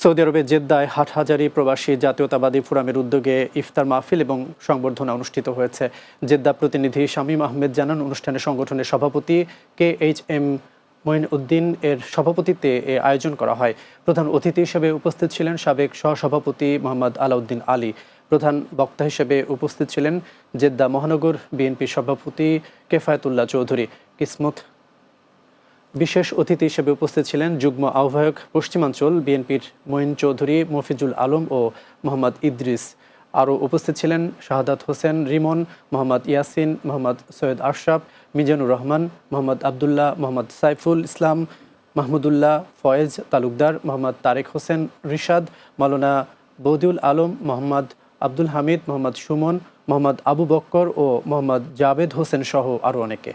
Saudi আরবের জেদ্দায় হাটহাজারী প্রবাসী জাতীয়তাবাদী ফোরামের উদ্যোগে ইফতার মাহফিল এবং সংবর্ধনা অনুষ্ঠিত হয়েছে। জেদ্দা প্রতিনিধি শামীম আহমেদ জানান, অনুষ্ঠানে সংগঠনের সভাপতি KHM মঈনউদ্দিন এর সভাপতিত্বে এ আয়োজন করা হয়। প্রধান অতিথি হিসেবে উপস্থিত ছিলেন সাবেক সহসভাপতি মোহাম্মদ আলাউদ্দিন আলী। প্রধান বক্তা হিসেবে উপস্থিত ছিলেন জেদ্দা মহানগর বিএনপির সভাপতি কেফায়েতুল্লাহ চৌধুরী কিসমত। বিশেষ অতিথি হিসেবে উপস্থিত ছিলেন যুগ্ম আহ্বায়ক পশ্চিমাঞ্চল বিএনপির মঈন চৌধুরী, মফিজুল আলম ও মোহাম্মদ ইদ্রিস। আরও উপস্থিত ছিলেন শাহাদাত হোসেন রিমন, মোহাম্মদ ইয়াসিন, মোহাম্মদ সৈয়দ আশরাফ, মিজানুর রহমান, মোহাম্মদ আবদুল্লাহ, মোহাম্মদ সাইফুল ইসলাম, মাহমুদুল্লাহ, ফয়েজ তালুকদার, মোহাম্মদ তারেক হোসেন রিশাদ, মাওলানা বদিউল আলম, মোহাম্মদ আব্দুল হামিদ, মোহাম্মদ সুমন, মোহাম্মদ আবু বক্কর ও মোহাম্মদ জাবেদ হোসেন সহ আরও অনেকে।